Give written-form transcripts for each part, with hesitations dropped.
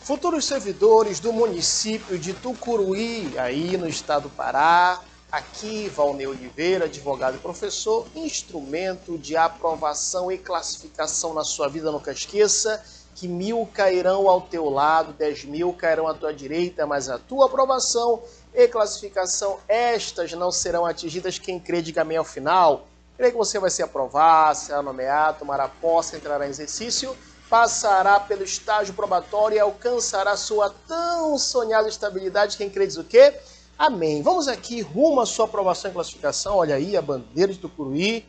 Futuros servidores do município de Tucuruí, aí no estado do Pará, aqui Valnei Oliveira, advogado e professor, instrumento de aprovação e classificação na sua vida. Nunca esqueça que 1000 cairão ao teu lado, 10.000 cairão à tua direita, mas a tua aprovação e classificação, estas não serão atingidas. Quem crê, diga amém ao final. Crê que você vai ser aprovado, será nomeado, tomará posse, entrará em exercício, passará pelo estágio probatório e alcançará sua tão sonhada estabilidade. Quem crê diz o quê? Amém. Vamos aqui rumo à sua aprovação e classificação. Olha aí a bandeira de Tucuruí.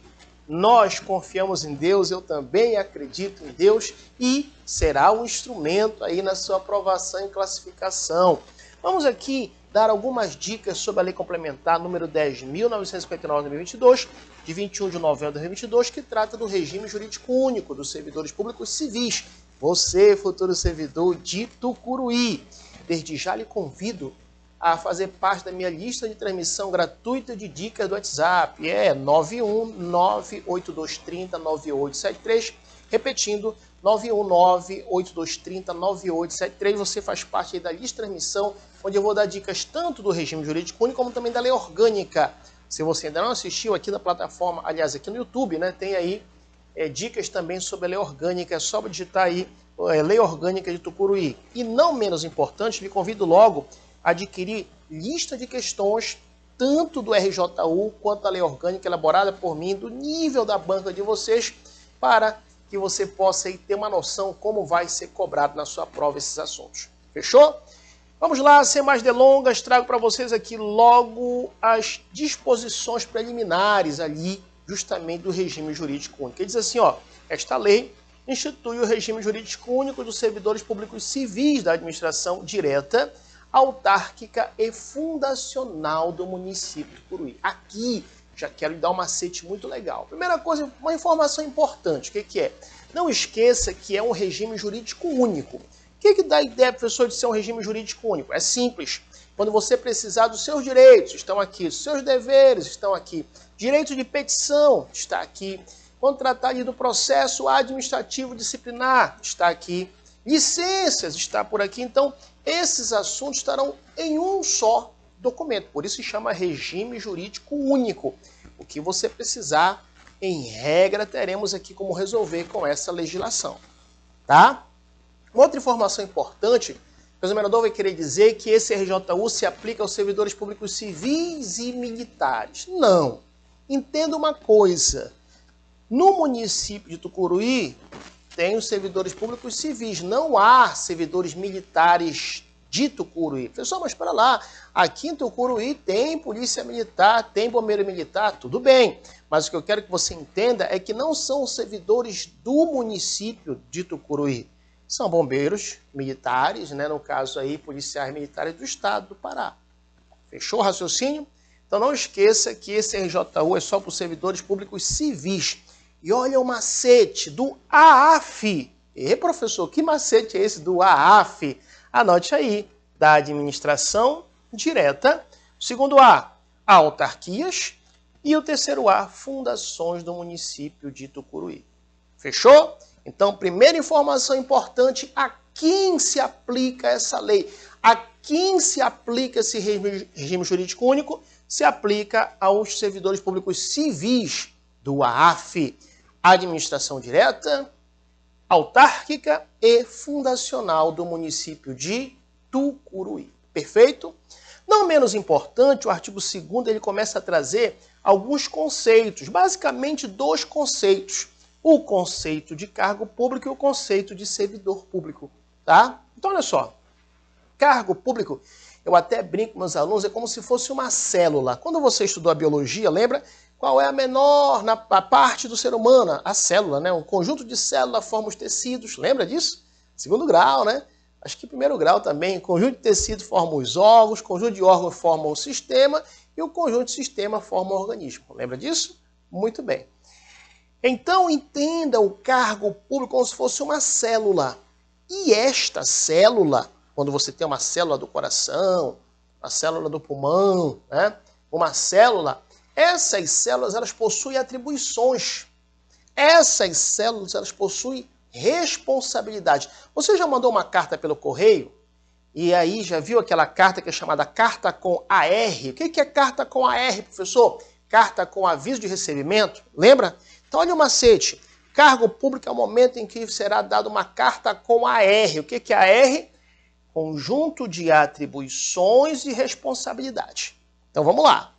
Nós confiamos em Deus, eu também acredito em Deus e será um instrumento aí na sua aprovação e classificação. Vamos aqui dar algumas dicas sobre a Lei Complementar número 10.959/2022, de 21 de novembro de 2022, que trata do regime jurídico único dos servidores públicos civis. Você, futuro servidor de Tucuruí, desde já lhe convido a fazer parte da minha lista de transmissão gratuita de dicas do WhatsApp. É 91982309873, repetindo, 91982309873. Você faz parte aí da lista de transmissão, onde eu vou dar dicas tanto do regime jurídico único, como também da lei orgânica. Se você ainda não assistiu aqui na plataforma, aliás, aqui no YouTube, né, tem aí dicas também sobre a lei orgânica. É só digitar aí Lei Orgânica de Tucuruí. E não menos importante, lhe convido logo a adquirir lista de questões, tanto do RJU quanto da lei orgânica, elaborada por mim, do nível da banca de vocês, para que você possa aí ter uma noção como vai ser cobrado na sua prova esses assuntos. Fechou? Vamos lá, sem mais delongas, trago para vocês aqui logo as disposições preliminares ali, justamente do regime jurídico único. Ele diz assim, ó, esta lei institui o regime jurídico único dos servidores públicos civis da administração direta, autárquica e fundacional do município de Tucuruí. Aqui já quero lhe dar um macete muito legal. Primeira coisa, uma informação importante. O que é? Não esqueça que é um regime jurídico único. O que dá a ideia, professor, de ser um regime jurídico único? É simples. Quando você precisar dos seus direitos, estão aqui. Os seus deveres estão aqui. Direito de petição está aqui. Quando tratar do processo administrativo disciplinar, está aqui. Licenças está por aqui. Então, esses assuntos estarão em um só documento. Por isso se chama regime jurídico único. O que você precisar, em regra, teremos aqui como resolver com essa legislação. Tá? Uma outra informação importante, o examinador vai querer dizer que esse RJU se aplica aos servidores públicos civis e militares. Não. Entenda uma coisa. No município de Tucuruí, tem os servidores públicos civis. Não há servidores militares de Tucuruí. Pessoal, mas para lá, aqui em Tucuruí tem polícia militar, tem bombeiro militar, tudo bem. Mas o que eu quero que você entenda é que não são os servidores do município de Tucuruí. São bombeiros militares, né? No caso aí, policiais militares do estado do Pará. Fechou o raciocínio? Então não esqueça que esse RJU é só para os servidores públicos civis. E olha o macete do AAF. Professor, que macete é esse do AAF? Anote aí, da administração direta. O segundo A, autarquias. E o terceiro A, fundações do município de Tucuruí. Fechou? Então, primeira informação importante, a quem se aplica essa lei? A quem se aplica esse regime jurídico único? Se aplica aos servidores públicos civis do AAF. Administração direta, autárquica e fundacional do município de Tucuruí. Perfeito? Não menos importante, o artigo 2º ele começa a trazer alguns conceitos, basicamente 2 conceitos. O conceito de cargo público e o conceito de servidor público. Tá? Então, olha só. Cargo público, eu até brinco com meus alunos, é como se fosse uma célula. Quando você estudou a biologia, lembra? Qual é a menor a parte do ser humano? A célula, né? Um conjunto de células forma os tecidos. Lembra disso? 2º grau, né? Acho que 1º grau também. O conjunto de tecidos forma os órgãos, o conjunto de órgãos forma o sistema e o conjunto de sistema forma o organismo. Lembra disso? Muito bem. Então, entenda o cargo público como se fosse uma célula. E esta célula, quando você tem uma célula do coração, uma célula do pulmão, né? Uma célula, essas células elas possuem atribuições. Essas células elas possuem responsabilidade. Você já mandou uma carta pelo correio? E aí já viu aquela carta que é chamada carta com AR? O que é carta com AR, professor? Carta com aviso de recebimento, lembra? Então olha o macete. Cargo público é o momento em que será dada uma carta com AR. O que é AR? Conjunto de atribuições e responsabilidade. Então vamos lá.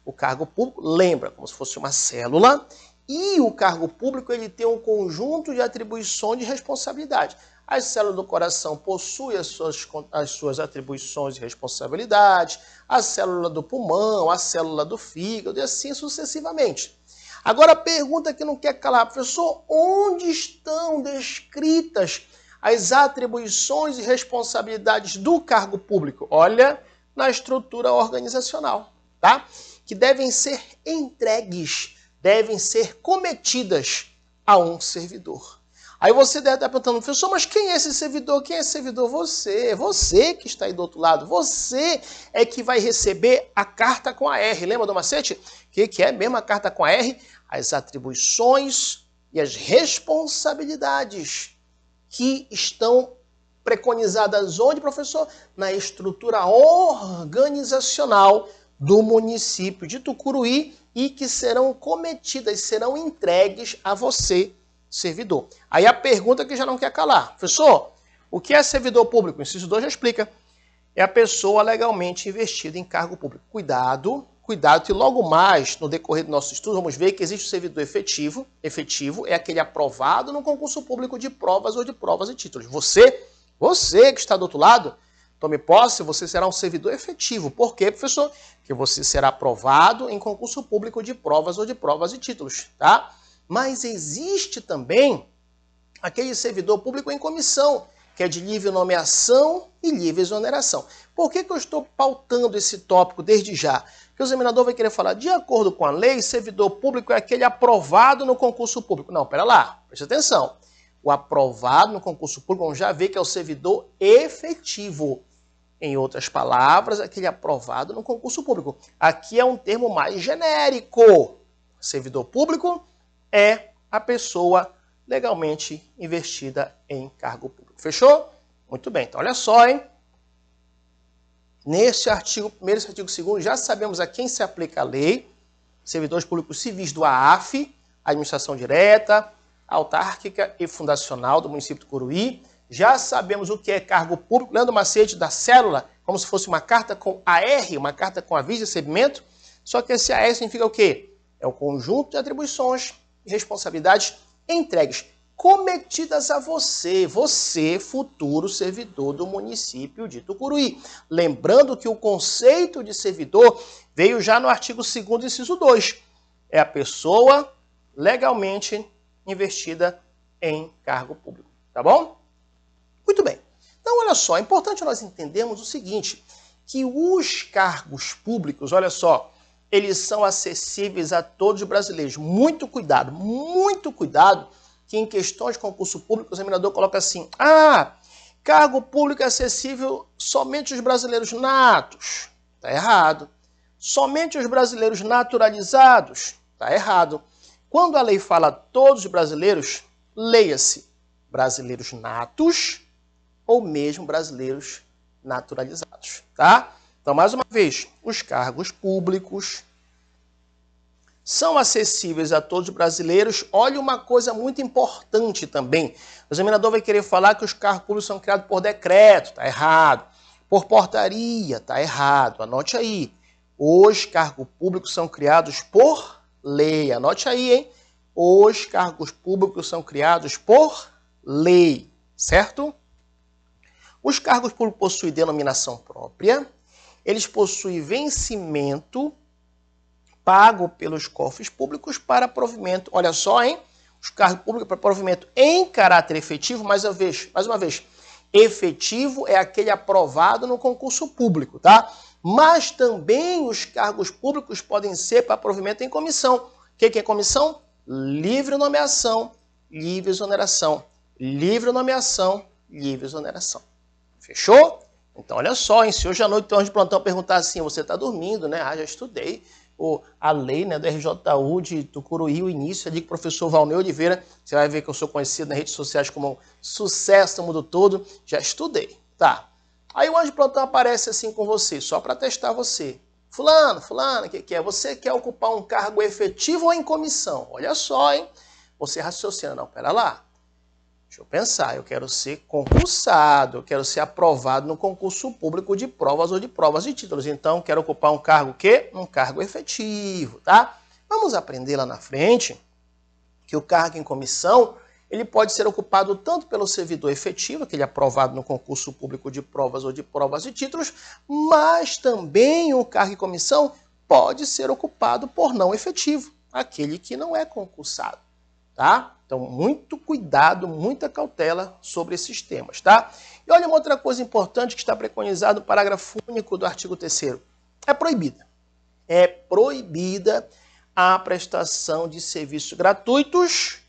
O cargo público, lembra, como se fosse uma célula, e o cargo público ele tem um conjunto de atribuições e responsabilidade. A célula do coração possui as suas atribuições e responsabilidades, a célula do pulmão, a célula do fígado e assim sucessivamente. Agora a pergunta que não quer calar, professor, onde estão descritas as atribuições e responsabilidades do cargo público? Olha, na estrutura organizacional, tá? Que devem ser entregues, devem ser cometidas a um servidor. Aí você deve estar perguntando, professor, mas quem é esse servidor? Quem é esse servidor? Você que está aí do outro lado. Você é que vai receber a carta com AR. Lembra do macete? O que é mesmo a carta com AR? As atribuições e as responsabilidades que estão preconizadas onde, professor? Na estrutura organizacional do município de Tucuruí e que serão cometidas, serão entregues a você, servidor. Aí a pergunta que já não quer calar. Professor, o que é servidor público? O inciso 2 já explica. É a pessoa legalmente investida em cargo público. Cuidado, que logo mais, no decorrer do nosso estudo, vamos ver que existe o servidor efetivo. Efetivo é aquele aprovado no concurso público de provas ou de provas e títulos. Você que está do outro lado, tome posse, você será um servidor efetivo. Por quê, professor? Porque você será aprovado em concurso público de provas ou de provas e títulos, tá? Mas existe também aquele servidor público em comissão, que é de livre nomeação e livre exoneração. Por que eu estou pautando esse tópico desde já? Porque o examinador vai querer falar, de acordo com a lei, servidor público é aquele aprovado no concurso público. Não, pera lá, preste atenção. O aprovado no concurso público, vamos já ver que é o servidor efetivo. Em outras palavras, aquele aprovado no concurso público. Aqui é um termo mais genérico. Servidor público é a pessoa legalmente investida em cargo público. Fechou? Muito bem. Então, olha só, hein? Neste artigo 1º e artigo 2º, já sabemos a quem se aplica a lei. Servidores públicos civis do AAF, administração direta, autárquica e fundacional do município de Tucuruí. Já sabemos o que é cargo público. Lembra o macete da célula? Como se fosse uma carta com AR, uma carta com aviso de recebimento. Só que esse AR significa o quê? É o conjunto de atribuições e responsabilidades entregues, cometidas a você, futuro servidor do município de Tucuruí. Lembrando que o conceito de servidor veio já no artigo 2º, inciso 2. É a pessoa legalmente investida em cargo público. Tá bom? Muito bem. Então, olha só, é importante nós entendermos o seguinte, que os cargos públicos, olha só, eles são acessíveis a todos os brasileiros. Muito cuidado, que em questões de concurso público, o examinador coloca assim, cargo público é acessível somente aos brasileiros natos. Está errado. Somente aos brasileiros naturalizados. Está errado. Quando a lei fala todos os brasileiros, leia-se brasileiros natos ou mesmo brasileiros naturalizados, tá? Então, mais uma vez, os cargos públicos são acessíveis a todos os brasileiros. Olha uma coisa muito importante também. O examinador vai querer falar que os cargos públicos são criados por decreto, está errado. Por portaria, está errado. Anote aí. Os cargos públicos são criados por lei. Anote aí, hein? Os cargos públicos são criados por lei, certo? Os cargos públicos possuem denominação própria, eles possuem vencimento pago pelos cofres públicos para provimento. Olha só, hein? Os cargos públicos para provimento em caráter efetivo, mais uma vez, efetivo é aquele aprovado no concurso público, tá? Mas também os cargos públicos podem ser para provimento em comissão. O que é comissão? Livre nomeação, livre exoneração. Livre nomeação, livre exoneração. Fechou? Então, olha só, hein? Se hoje à noite tem um de plantão perguntar assim, você está dormindo, né? Já estudei. a lei, né, do RJU de Tucuruí, o início, ali com o professor Valnei Oliveira. Você vai ver que eu sou conhecido nas redes sociais como um sucesso no mundo todo. Já estudei, tá? Aí o anjo de plantão aparece assim com você, só para testar você. Fulano, o que é? Você quer ocupar um cargo efetivo ou em comissão? Olha só, hein? Você raciocina, não, pera lá. Deixa eu pensar, eu quero ser concursado, eu quero ser aprovado no concurso público de provas ou de provas de títulos. Então, quero ocupar um cargo o quê? Um cargo efetivo, tá? Vamos aprender lá na frente que o cargo em comissão, ele pode ser ocupado tanto pelo servidor efetivo, aquele aprovado no concurso público de provas ou de provas de títulos, mas também o cargo em comissão pode ser ocupado por não efetivo, aquele que não é concursado, tá? Então, muito cuidado, muita cautela sobre esses temas, tá? E olha uma outra coisa importante que está preconizado no parágrafo único do artigo 3º. É proibida. É proibida a prestação de serviços gratuitos,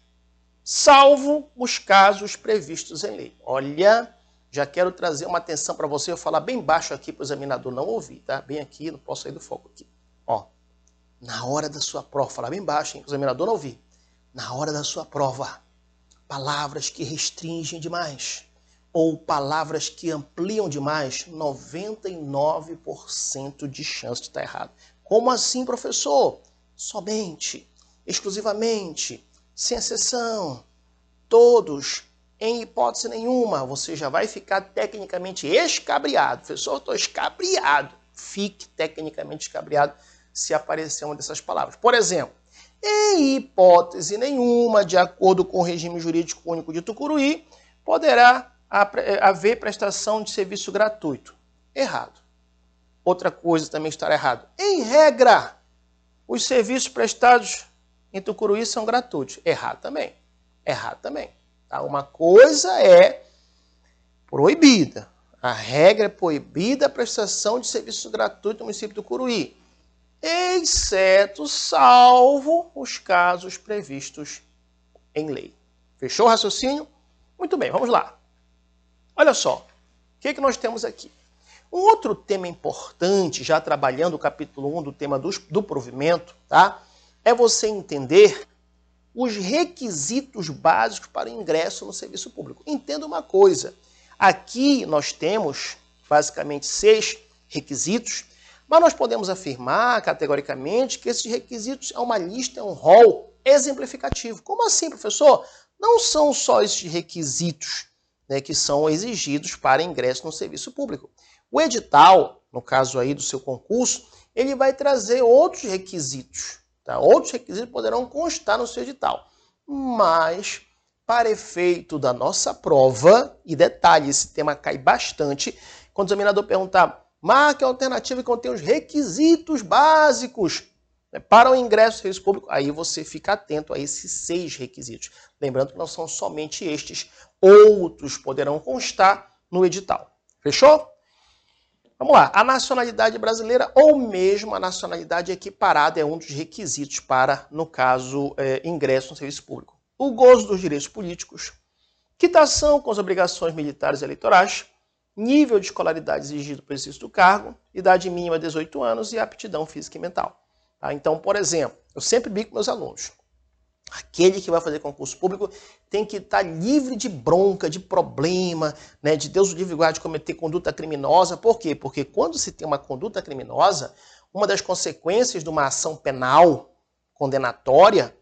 salvo os casos previstos em lei. Olha, já quero trazer uma atenção para você, eu vou falar bem baixo aqui para o examinador não ouvir, tá? Bem aqui, não posso sair do foco aqui. Ó, na hora da sua prova, falar bem baixo, hein, para o examinador não ouvir. Na hora da sua prova, palavras que restringem demais ou palavras que ampliam demais, 99% de chance de estar errado. Como assim, professor? Somente, exclusivamente, sem exceção, todos, em hipótese nenhuma, você já vai ficar tecnicamente escabriado. Professor, eu estou escabriado. Fique tecnicamente escabriado se aparecer uma dessas palavras. Por exemplo, em hipótese nenhuma, de acordo com o regime jurídico único de Tucuruí, poderá haver prestação de serviço gratuito. Errado. Outra coisa também estará errado. Em regra, os serviços prestados em Tucuruí são gratuitos. Errado também. Errado também. Tá? Uma coisa é proibida. A regra é proibida a prestação de serviço gratuito no município de Tucuruí, exceto, salvo os casos previstos em lei. Fechou o raciocínio? Muito bem, vamos lá. Olha só, o que nós temos aqui? Um outro tema importante, já trabalhando o capítulo 1 do tema do provimento, tá? É você entender os requisitos básicos para o ingresso no serviço público. Entenda uma coisa, aqui nós temos basicamente 6 requisitos, mas nós podemos afirmar categoricamente que esses requisitos é uma lista, é um rol exemplificativo. Como assim, professor? Não são só esses requisitos, né, que são exigidos para ingresso no serviço público. O edital, no caso aí do seu concurso, ele vai trazer outros requisitos. Tá? Outros requisitos poderão constar no seu edital. Mas, para efeito da nossa prova, e detalhe, esse tema cai bastante, quando o examinador perguntar, marque a alternativa que contém os requisitos básicos, né, para o ingresso no serviço público, aí você fica atento a esses 6 requisitos. Lembrando que não são somente estes, outros poderão constar no edital. Fechou? Vamos lá, a nacionalidade brasileira ou mesmo a nacionalidade equiparada é um dos requisitos para, no caso, ingresso no serviço público. O gozo dos direitos políticos, quitação com as obrigações militares e eleitorais, nível de escolaridade exigido pelo exercício do cargo, idade mínima 18 anos e aptidão física e mental. Tá? Então, por exemplo, eu sempre brinco com meus alunos, aquele que vai fazer concurso público tem que estar livre de bronca, de problema, né, de Deus o livre guarde de cometer conduta criminosa. Por quê? Porque quando se tem uma conduta criminosa, uma das consequências de uma ação penal condenatória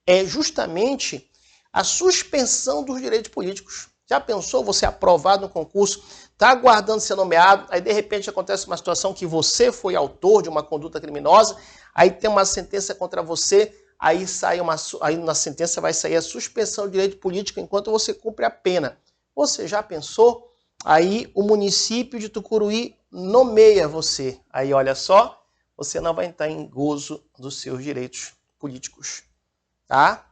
é justamente a suspensão dos direitos políticos. Já pensou você aprovado no concurso, está aguardando ser nomeado, aí de repente acontece uma situação que você foi autor de uma conduta criminosa, aí tem uma sentença contra você, aí na sentença vai sair a suspensão do direito político enquanto você cumpre a pena. Você já pensou? Aí o município de Tucuruí nomeia você. Aí olha só, você não vai estar em gozo dos seus direitos políticos. Tá?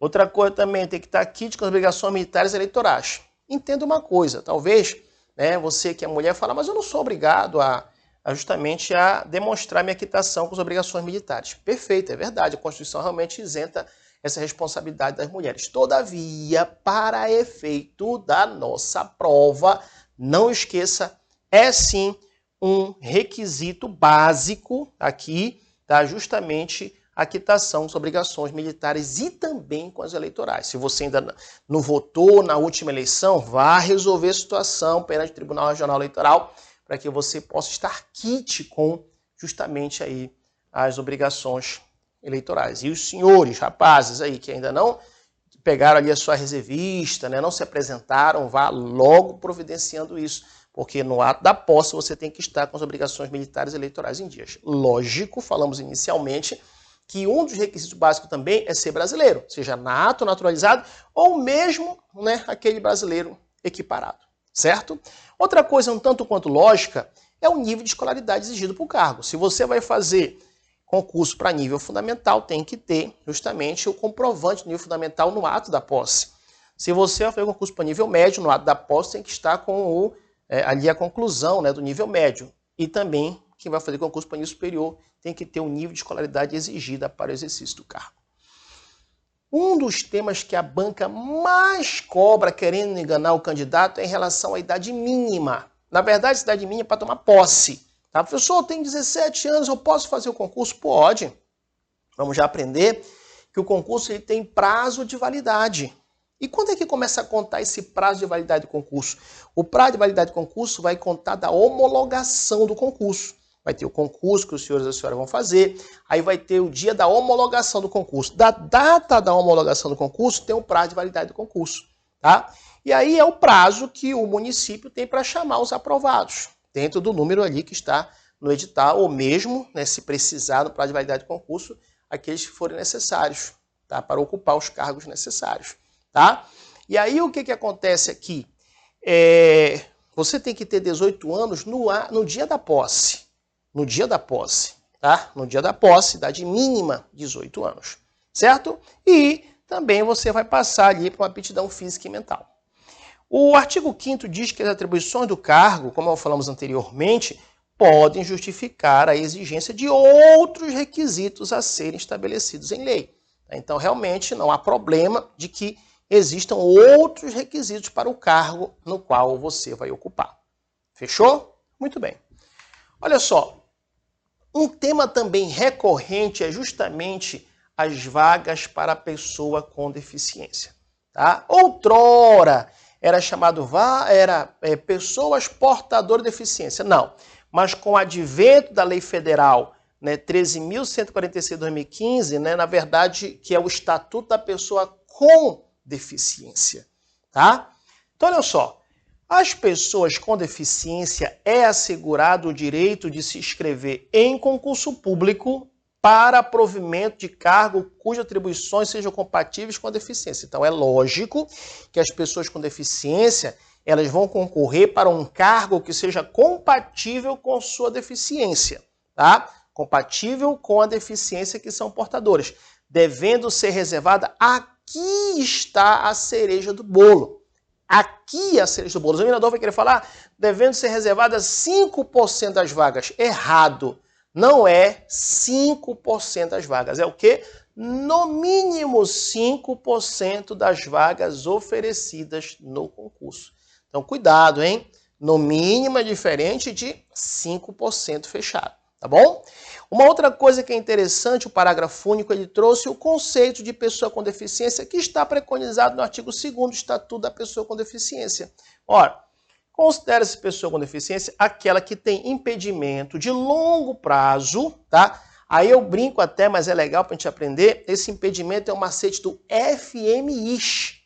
Outra coisa também, tem que estar quite com as obrigações militares e eleitorais. Entenda uma coisa, talvez, né, você que é mulher fala, mas eu não sou obrigado justamente a demonstrar minha quitação com as obrigações militares. Perfeito, é verdade, a Constituição realmente isenta essa responsabilidade das mulheres. Todavia, para efeito da nossa prova, não esqueça, é sim um requisito básico aqui, tá? Justamente a quitação das obrigações militares e também com as eleitorais. Se você ainda não votou na última eleição, vá resolver a situação perante o Tribunal Regional Eleitoral para que você possa estar quite com justamente aí as obrigações eleitorais. E os senhores, rapazes aí que ainda não pegaram ali a sua reservista, né, não se apresentaram, vá logo providenciando isso, porque no ato da posse você tem que estar com as obrigações militares e eleitorais em dias. Lógico, falamos inicialmente que um dos requisitos básicos também é ser brasileiro, seja nato, naturalizado, ou mesmo, né, aquele brasileiro equiparado, certo? Outra coisa um tanto quanto lógica é o nível de escolaridade exigido para o cargo. Se você vai fazer concurso para nível fundamental, tem que ter justamente o comprovante do nível fundamental no ato da posse. Se você vai fazer concurso para nível médio, no ato da posse tem que estar com ali a conclusão, né, do nível médio. E também quem vai fazer concurso para nível superior tem que ter o nível de escolaridade exigida para o exercício do cargo. Um dos temas que a banca mais cobra querendo enganar o candidato é em relação à idade mínima. Na verdade, a idade mínima é para tomar posse. Tá? Professor, eu tenho 17 anos, eu posso fazer o concurso? Pode. Vamos já aprender que o concurso ele tem prazo de validade. E quando é que começa a contar esse prazo de validade do concurso? O prazo de validade do concurso vai contar da homologação do concurso. Vai ter o concurso que os senhores e as senhoras vão fazer, aí vai ter o dia da homologação do concurso. Da data da homologação do concurso tem o prazo de validade do concurso. Tá? E aí é o prazo que o município tem para chamar os aprovados, dentro do número ali que está no edital, ou mesmo, né, se precisar, no prazo de validade do concurso, aqueles que forem necessários, tá? Para ocupar os cargos necessários. Tá? E aí o que acontece aqui? Você tem que ter 18 anos no dia da posse. No dia da posse, tá? No dia da posse, idade mínima, 18 anos, certo? E também você vai passar ali para uma aptidão física e mental. O artigo 5º diz que as atribuições do cargo, como falamos anteriormente, podem justificar a exigência de outros requisitos a serem estabelecidos em lei. Então, realmente, não há problema de que existam outros requisitos para o cargo no qual você vai ocupar. Fechou? Muito bem. Olha só, um tema também recorrente é justamente as vagas para a pessoa com deficiência. Tá? Outrora era chamado pessoas portadoras de deficiência. Não, mas com o advento da Lei Federal, né, 13.146 de 2015, né, na verdade, que é o Estatuto da Pessoa com Deficiência. Tá? Então, olha só. Às pessoas com deficiência é assegurado o direito de se inscrever em concurso público para provimento de cargo cujas atribuições sejam compatíveis com a deficiência. Então é lógico que as pessoas com deficiência elas vão concorrer para um cargo que seja compatível com sua deficiência, tá? Compatível com a deficiência que são portadoras, devendo ser reservada. Aqui está a cereja do bolo. Aqui a cereja do bolo. O examinador vai querer falar, devendo ser reservadas 5% das vagas. Errado. Não é 5% das vagas. É o quê? No mínimo 5% das vagas oferecidas no concurso. Então, cuidado, hein? No mínimo é diferente de 5% fechado. Tá bom? Uma outra coisa que é interessante, o parágrafo único, ele trouxe o conceito de pessoa com deficiência que está preconizado no artigo 2º do Estatuto da Pessoa com Deficiência. Ora, considera-se pessoa com deficiência aquela que tem impedimento de longo prazo, tá? Aí eu brinco até, mas é legal para a gente aprender, esse impedimento é um macete do FMIS.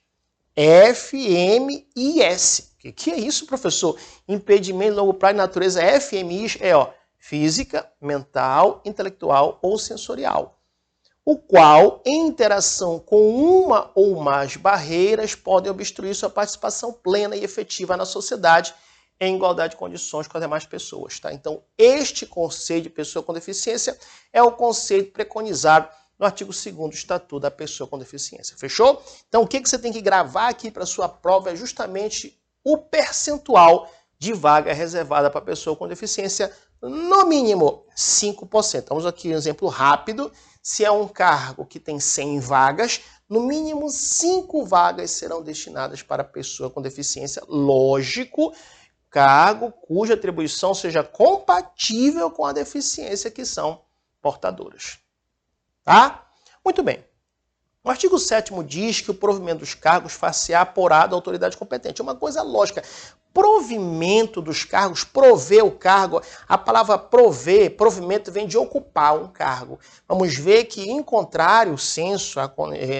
FMIS. O que é isso, professor? Impedimento de longo prazo de natureza FMIS física, mental, intelectual ou sensorial, o qual, em interação com uma ou mais barreiras, podem obstruir sua participação plena e efetiva na sociedade em igualdade de condições com as demais pessoas. Tá? Então, este conceito de pessoa com deficiência é o conceito preconizado no artigo 2º do Estatuto da Pessoa com Deficiência. Fechou? Então, o que você tem que gravar aqui para a sua prova é justamente o percentual de vaga reservada para a pessoa com deficiência, no mínimo 5%. Vamos aqui um exemplo rápido. Se é um cargo que tem 100 vagas, no mínimo 5 vagas serão destinadas para a pessoa com deficiência. Lógico, cargo cuja atribuição seja compatível com a deficiência que são portadoras. Tá? Muito bem. O artigo 7º diz que o provimento dos cargos far-se-á apurado à autoridade competente. É uma coisa lógica. Provimento dos cargos, prover o cargo, a palavra prover, provimento vem de ocupar um cargo. Vamos ver que, em contrário, o censo,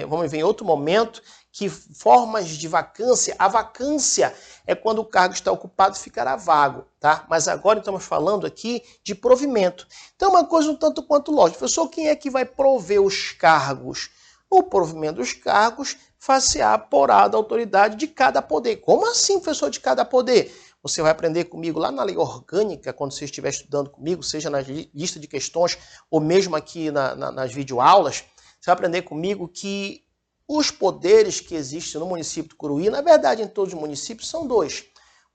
vamos ver em outro momento, que formas de vacância, a vacância é quando o cargo está ocupado e ficará vago, tá? Mas agora estamos falando aqui de provimento. Então, uma coisa um tanto quanto lógica. Professor, quem é que vai prover os cargos? O provimento dos cargos far-se-á apurado à autoridade de cada poder. Como assim, professor, de cada poder? Você vai aprender comigo lá na lei orgânica, quando você estiver estudando comigo, seja na lista de questões ou mesmo aqui nas videoaulas, você vai aprender comigo que os poderes que existem no município do Curuí, na verdade em todos os municípios, são dois.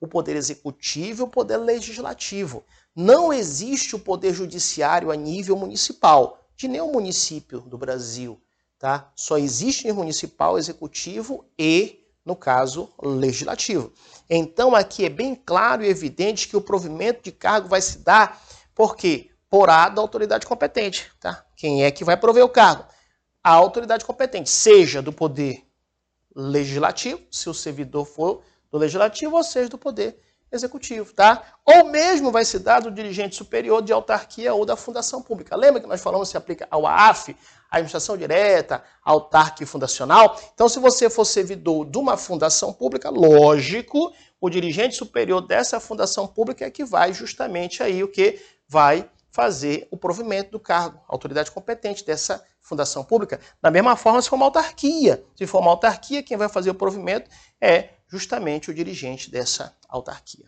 O poder executivo e o poder legislativo. Não existe o poder judiciário a nível municipal, de nenhum município do Brasil. Tá? Só existe municipal, executivo e, no caso, legislativo. Então, aqui é bem claro e evidente que o provimento de cargo vai se dar, por quê? Por A da autoridade competente. Tá? Quem é que vai prover o cargo? A autoridade competente, seja do poder legislativo, se o servidor for do legislativo, ou seja do poder executivo, tá? Ou mesmo vai se dar do dirigente superior de autarquia ou da fundação pública. Lembra que nós falamos que se aplica ao AAF, a administração direta, autárquica e fundacional? Então, se você for servidor de uma fundação pública, lógico, o dirigente superior dessa fundação pública é que vai justamente aí o que vai fazer o provimento do cargo, a autoridade competente dessa fundação pública. Da mesma forma, se for uma autarquia. Se for uma autarquia, quem vai fazer o provimento é justamente o dirigente dessa autarquia.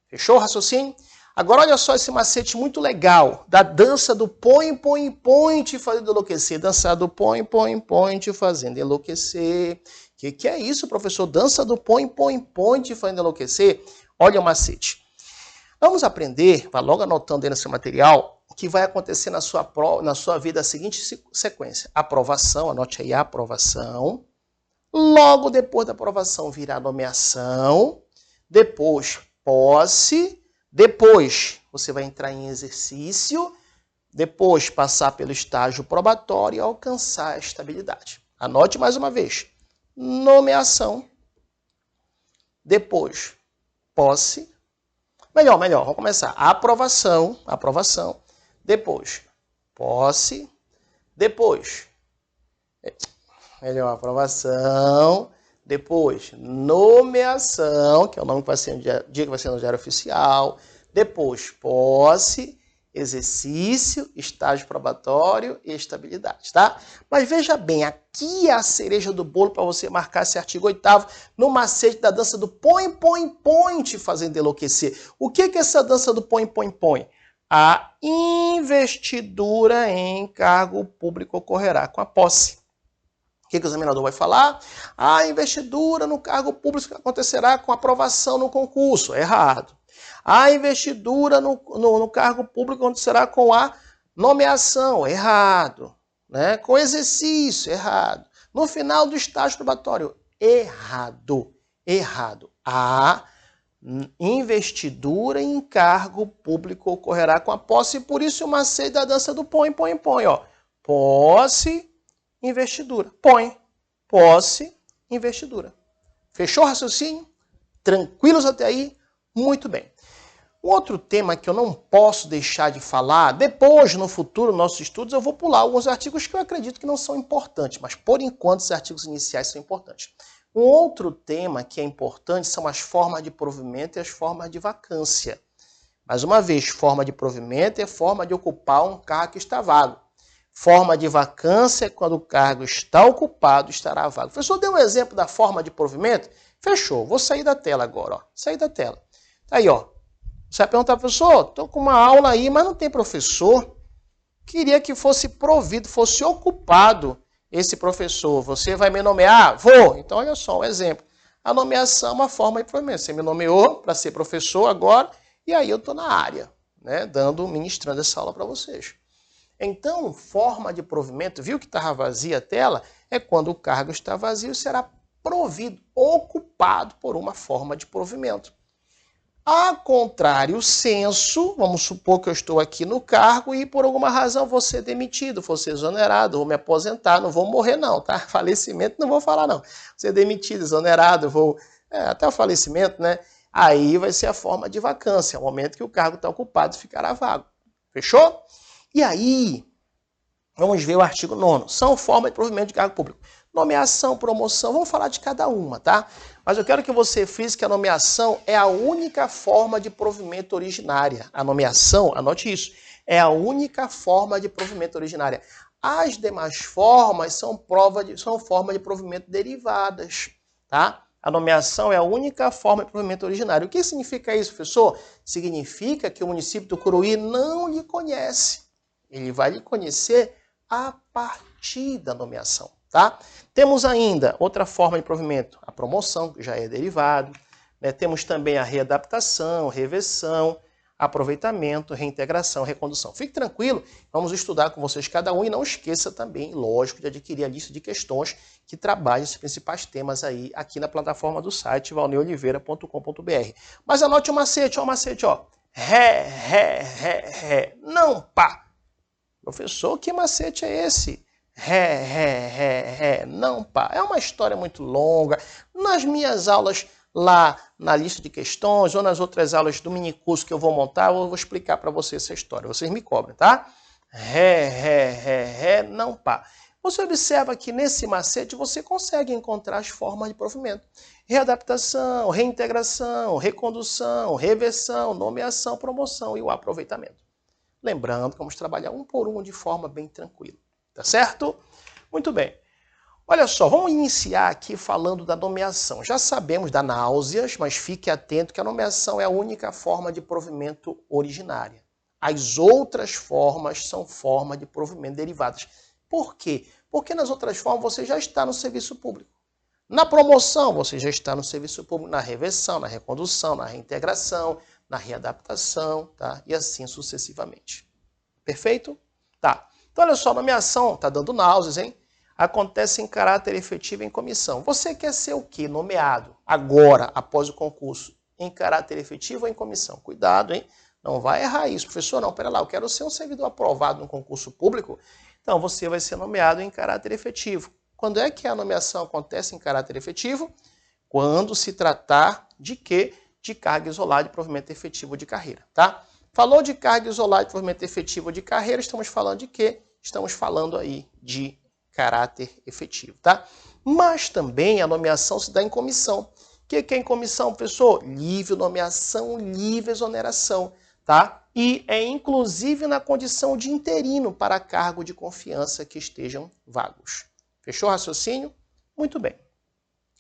Fechou o raciocínio? Agora olha só esse macete muito legal da dança do põe, põe, põe te fazendo enlouquecer. Dançar do põe, põe, põe te fazendo enlouquecer. Que é isso, professor? Dança do põe, põe, põe te fazendo enlouquecer? Olha o macete. Vamos aprender, vá logo anotando aí no seu material, o que vai acontecer na sua vida a seguinte sequência. Aprovação, anote aí a aprovação. Logo depois da aprovação virá nomeação, depois posse, depois você vai entrar em exercício, depois passar pelo estágio probatório e alcançar a estabilidade. Anote mais uma vez. Nomeação, depois posse, melhor, vamos começar. Aprovação, depois posse, depois aprovação, depois nomeação, que é o nome que vai ser no dia que vai ser no Diário Oficial, depois posse, exercício, estágio probatório e estabilidade, tá? Mas veja bem, aqui é a cereja do bolo para você marcar esse artigo 8º no macete da dança do põe, põe, põe te fazendo enlouquecer. O que é essa dança do põe, põe, põe? A investidura em cargo público ocorrerá com a posse. O que o examinador vai falar? A investidura no cargo público acontecerá com aprovação no concurso. Errado. A investidura no cargo público acontecerá com a nomeação. Errado. Né? Com exercício. Errado. No final do estágio probatório. Errado. A investidura em cargo público ocorrerá com a posse. E por isso o macete da dança do põe, põe, põe. Ó. Posse, investidura. Põe, posse, investidura. Fechou o raciocínio? Tranquilos até aí? Muito bem. Um outro tema que eu não posso deixar de falar, depois, no futuro, nos nossos estudos, eu vou pular alguns artigos que eu acredito que não são importantes, mas por enquanto os artigos iniciais são importantes. Um outro tema que é importante são as formas de provimento e as formas de vacância. Mais uma vez, forma de provimento é forma de ocupar um cargo que está vago. Forma de vacância é quando o cargo está ocupado, estará vago. O professor deu um exemplo da forma de provimento? Fechou. Vou sair da tela agora. Ó. Sair da tela. Tá aí, ó. Você vai perguntar, professor, estou com uma aula aí, mas não tem professor. Queria que fosse provido, fosse ocupado esse professor. Você vai me nomear? Vou. Então, olha só um exemplo. A nomeação é uma forma de provimento. Você me nomeou para ser professor agora, e aí eu estou na área, né, ministrando essa aula para vocês. Então, forma de provimento, viu que estava vazia a tela? É quando o cargo está vazio, será provido, ocupado por uma forma de provimento. A contrário senso, vamos supor que eu estou aqui no cargo e por alguma razão vou ser demitido, vou ser exonerado, vou me aposentar, não vou morrer não, tá? Falecimento não vou falar não. Ser demitido, exonerado, vou até o falecimento, né? Aí vai ser a forma de vacância, é o momento que o cargo está ocupado e ficará vago. Fechou? E aí, vamos ver o artigo 9º. São formas de provimento de cargo público. Nomeação, promoção, vamos falar de cada uma, tá? Mas eu quero que você frise que a nomeação é a única forma de provimento originária. A nomeação, anote isso, é a única forma de provimento originária. As demais formas são formas de provimento derivadas, tá? A nomeação é a única forma de provimento originário. O que significa isso, professor? Significa que o município do Curuí não lhe conhece. Ele vai lhe conhecer a partir da nomeação, tá? Temos ainda outra forma de provimento, a promoção, que já é derivado. Né? Temos também a readaptação, reversão, aproveitamento, reintegração, recondução. Fique tranquilo, vamos estudar com vocês cada um e não esqueça também, lógico, de adquirir a lista de questões que trabalha esses principais temas aí aqui na plataforma do site valneoliveira.com.br. Mas anote o macete, ó. Ré, não pá. Professor, que macete é esse? Ré, não pá. É uma história muito longa. Nas minhas aulas lá na lista de questões ou nas outras aulas do minicurso que eu vou montar, eu vou explicar para vocês essa história. Vocês me cobrem, tá? Ré, não pá. Você observa que nesse macete você consegue encontrar as formas de provimento. Readaptação, reintegração, recondução, reversão, nomeação, promoção e o aproveitamento. Lembrando que vamos trabalhar um por um de forma bem tranquila. Tá certo? Muito bem. Olha só, vamos iniciar aqui falando da nomeação. Já sabemos da náuseas, mas fique atento que a nomeação é a única forma de provimento originária. As outras formas são formas de provimento derivadas. Por quê? Porque nas outras formas você já está no serviço público. Na promoção você já está no serviço público, na reversão, na recondução, na reintegração, na readaptação, tá? E assim sucessivamente. Perfeito? Tá. Então olha só, nomeação, tá dando náuseas, hein? Acontece em caráter efetivo em comissão. Você quer ser o quê? Nomeado agora, após o concurso, em caráter efetivo ou em comissão? Cuidado, hein? Não vai errar isso. Professor, não, pera lá, eu quero ser um servidor aprovado no concurso público. Então, você vai ser nomeado em caráter efetivo. Quando é que a nomeação acontece em caráter efetivo? Quando se tratar de quê? De carga isolada de provimento efetivo de carreira, tá? Falou de carga isolada de provimento efetivo de carreira, estamos falando de quê? Estamos falando aí de caráter efetivo, tá? Mas também a nomeação se dá em comissão. O que é em comissão, professor? Livre nomeação, livre exoneração, tá? E é inclusive na condição de interino para cargo de confiança que estejam vagos. Fechou o raciocínio? Muito bem.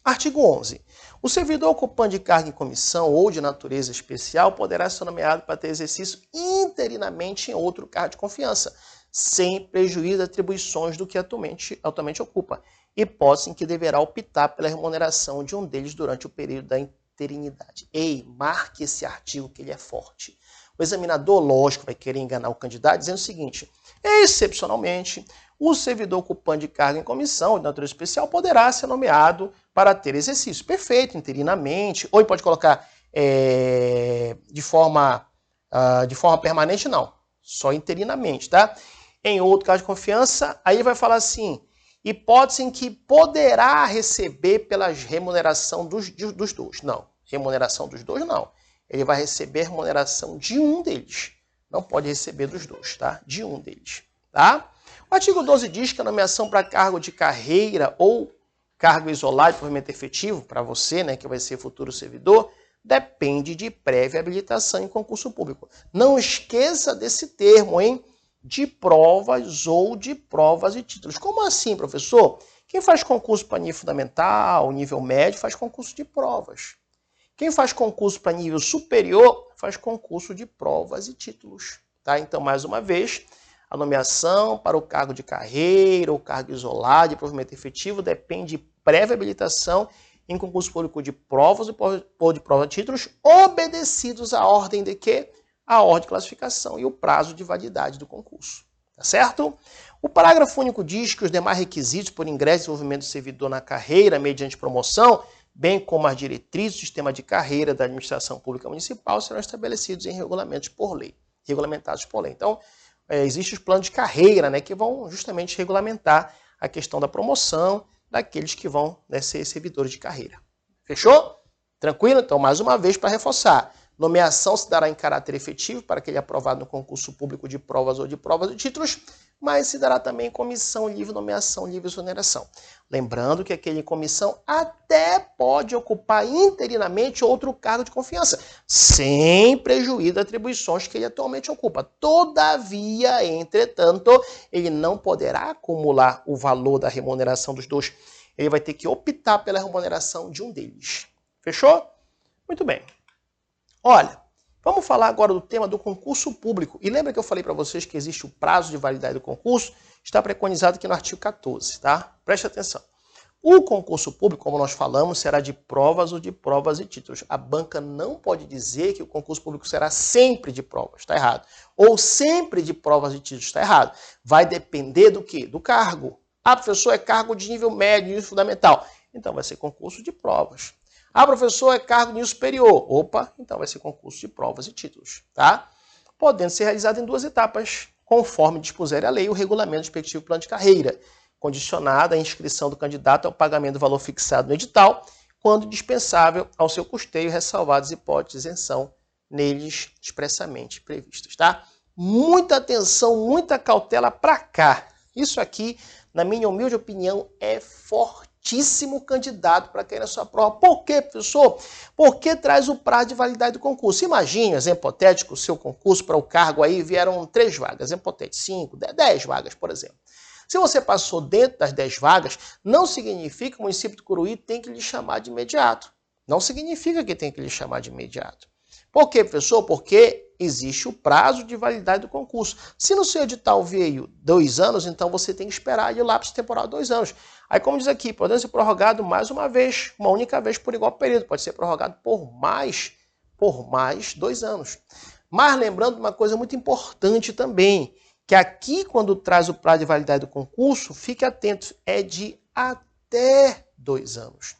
Artigo 11. O servidor ocupante de cargo em comissão ou de natureza especial poderá ser nomeado para ter exercício interinamente em outro cargo de confiança, sem prejuízo de atribuições do que atualmente ocupa, hipótese em que deverá optar pela remuneração de um deles durante o período da interinidade. Ei, marque esse artigo que ele é forte. O examinador, lógico, vai querer enganar o candidato dizendo o seguinte: excepcionalmente, o servidor ocupante de cargo em comissão de natureza especial poderá ser nomeado para ter exercício. Perfeito, interinamente, ou ele pode colocar de forma permanente, não, só interinamente, tá? Em outro caso de confiança, aí vai falar assim, hipótese em que poderá receber pela remuneração dos dois. Não, remuneração dos dois não. Ele vai receber remuneração de um deles. Não pode receber dos dois, tá? De um deles, tá? O artigo 12 diz que a nomeação para cargo de carreira ou cargo isolado de provimento efetivo, para você, né, que vai ser futuro servidor, depende de prévia habilitação em concurso público. Não esqueça desse termo, hein? De provas ou de provas e títulos. Como assim, professor? Quem faz concurso para nível fundamental, nível médio, faz concurso de provas. Quem faz concurso para nível superior, faz concurso de provas e títulos. Tá? Então, mais uma vez, a nomeação para o cargo de carreira ou cargo isolado de provimento efetivo depende de prévia habilitação em concurso público de provas ou de prova de títulos, obedecidos à ordem de quê? A ordem de classificação e o prazo de validade do concurso. Tá certo? O parágrafo único diz que os demais requisitos por ingresso e desenvolvimento do servidor na carreira mediante promoção bem como as diretrizes do sistema de carreira da administração pública municipal serão estabelecidos em regulamentos por lei, regulamentados por lei. Então, existem os planos de carreira, né, que vão justamente regulamentar a questão da promoção daqueles que vão, né, ser servidores de carreira. Fechou? Tranquilo? Então, mais uma vez, para reforçar, nomeação se dará em caráter efetivo para aquele aprovado no concurso público de provas ou de provas de títulos, mas se dará também comissão livre, nomeação livre e exoneração. Lembrando que aquele comissão até pode ocupar interinamente outro cargo de confiança, sem prejuízo das atribuições que ele atualmente ocupa. Todavia, entretanto, ele não poderá acumular o valor da remuneração dos dois. Ele vai ter que optar pela remuneração de um deles. Fechou? Muito bem. Olha, vamos falar agora do tema do concurso público. E lembra que eu falei para vocês que existe o prazo de validade do concurso? Está preconizado aqui no artigo 14, tá? Preste atenção. O concurso público, como nós falamos, será de provas ou de provas e títulos. A banca não pode dizer que o concurso público será sempre de provas, está errado. Ou sempre de provas e títulos, está errado. Vai depender do quê? Do cargo. Ah, professor, é cargo de nível médio, nível fundamental. Então vai ser concurso de provas. Ah, professor, é cargo de nível superior. Opa, então vai ser concurso de provas e títulos, tá? Podendo ser realizado em 2 etapas, conforme dispuser a lei e o regulamento do respectivo plano de carreira, condicionada à inscrição do candidato ao pagamento do valor fixado no edital, quando dispensável ao seu custeio, ressalvadas hipóteses de isenção neles expressamente previstas, tá? Muita atenção, muita cautela para cá. Isso aqui, na minha humilde opinião, é fortíssimo candidato para cair na sua prova. Por quê, professor? Porque traz o prazo de validade do concurso. Imagine, exemplo hipotético, o seu concurso para o cargo aí vieram 3 vagas, exemplo hipotético, 5, 10 vagas, por exemplo. Se você passou dentro das 10 vagas, não significa que o município de Curuí tem que lhe chamar de imediato. Não significa que tem que lhe chamar de imediato. Por quê, professor? Porque existe o prazo de validade do concurso. Se no seu edital veio 2 anos, então você tem que esperar ali o lapso temporal de 2 anos. Aí, como diz aqui, pode ser prorrogado mais uma vez, uma única vez por igual período. Pode ser prorrogado por mais 2 anos. Mas lembrando uma coisa muito importante também, que aqui, quando traz o prazo de validade do concurso, fique atento, é de até 2 anos.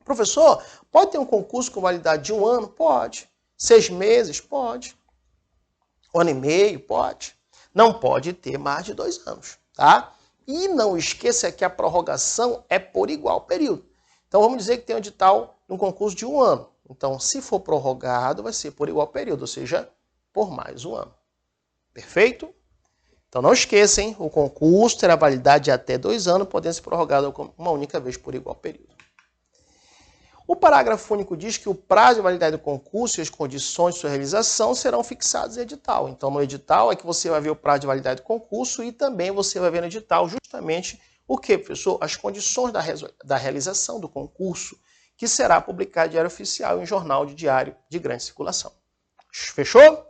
Professor, pode ter um concurso com validade de 1 ano? Pode. 6 meses? Pode. 1 ano e meio? Pode. Não pode ter mais de 2 anos, tá? E não esqueça que a prorrogação é por igual período. Então, vamos dizer que tem um edital num concurso de 1 ano. Então, se for prorrogado, vai ser por igual período, ou seja, por mais 1 ano. Perfeito? Então, não esqueça, hein? O concurso terá validade de até 2 anos, podendo ser prorrogado uma única vez por igual período. O parágrafo único diz que o prazo de validade do concurso e as condições de sua realização serão fixados em edital. Então, no edital é que você vai ver o prazo de validade do concurso e também você vai ver no edital justamente o que, professor? As condições da realização do concurso, que será publicado em Diário Oficial e em jornal de diário de grande circulação. Fechou?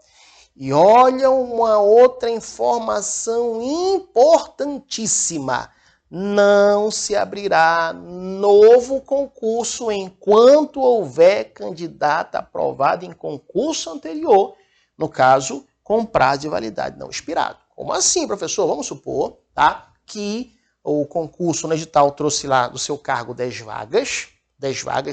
E olha uma outra informação importantíssima. Não se abrirá novo concurso enquanto houver candidato aprovado em concurso anterior, no caso, com prazo de validade não expirado. Como assim, professor? Vamos supor, tá, que o concurso no edital trouxe lá do seu cargo 10 vagas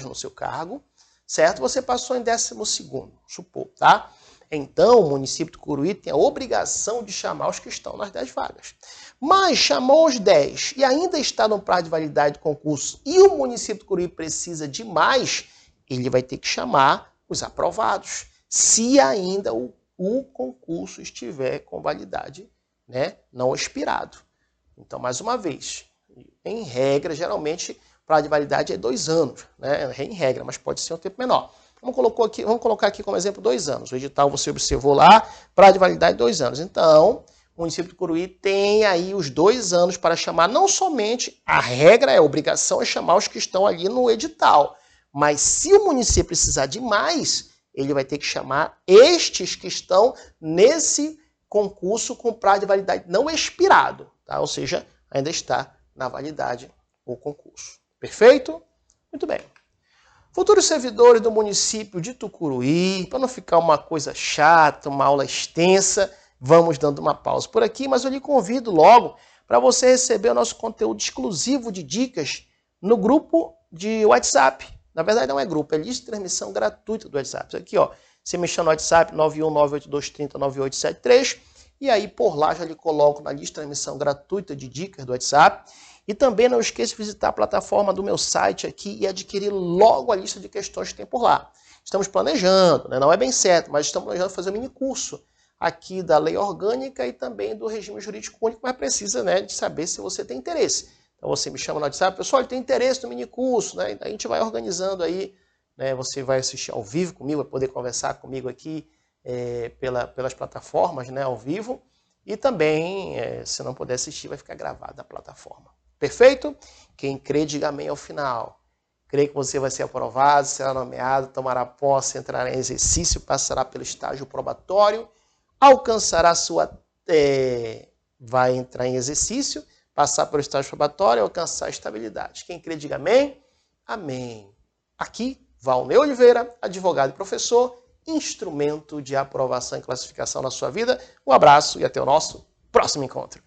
no seu cargo, certo? Você passou em 12º, supor, tá? Então, o município de Curuí tem a obrigação de chamar os que estão nas 10 vagas. Mas chamou os 10 e ainda está no prazo de validade do concurso e o município de Curuí precisa de mais, ele vai ter que chamar os aprovados, se ainda o concurso estiver com validade, né, não expirado. Então, mais uma vez, em regra, geralmente, o prazo de validade é 2 anos, né, em regra, mas pode ser um tempo menor. Vamos colocar aqui como exemplo 2 anos. O edital você observou lá, prazo de validade 2 anos. Então, o município de Curuí tem aí os 2 anos para chamar, não somente, a regra a obrigação é chamar os que estão ali no edital. Mas se o município precisar de mais, ele vai ter que chamar estes que estão nesse concurso com prazo de validade não expirado, tá? Ou seja, ainda está na validade o concurso. Perfeito? Muito bem. Futuros servidores do município de Tucuruí, para não ficar uma coisa chata, uma aula extensa, vamos dando uma pausa por aqui, mas eu lhe convido logo para você receber o nosso conteúdo exclusivo de dicas no grupo de WhatsApp, Na verdade não é grupo, é lista de transmissão gratuita do WhatsApp. Aqui, ó, você me chama no WhatsApp 91982309873 e aí por lá já lhe coloco na lista de transmissão gratuita de dicas do WhatsApp. E também não esqueça de visitar a plataforma do meu site aqui e adquirir logo a lista de questões que tem por lá. Estamos planejando, né? Não é bem certo, mas estamos planejando fazer um mini curso aqui da lei orgânica e também do regime jurídico único, mas precisa, né, de saber se você tem interesse. Então você me chama no WhatsApp, pessoal, ele tem interesse no mini curso, né? A gente vai organizando aí, né? Você vai assistir ao vivo comigo, vai poder conversar comigo aqui pelas plataformas, né, ao vivo. E também, se não puder assistir, vai ficar gravado na plataforma. Perfeito? Quem crê, diga amém ao final. Creio que você vai ser aprovado, será nomeado, tomará posse, entrará em exercício, passará pelo estágio probatório, alcançará vai entrar em exercício, passar pelo estágio probatório, alcançar a estabilidade. Quem crê, diga amém. Amém. Aqui, Valnei Oliveira, advogado e professor, instrumento de aprovação e classificação na sua vida. Um abraço e até o nosso próximo encontro.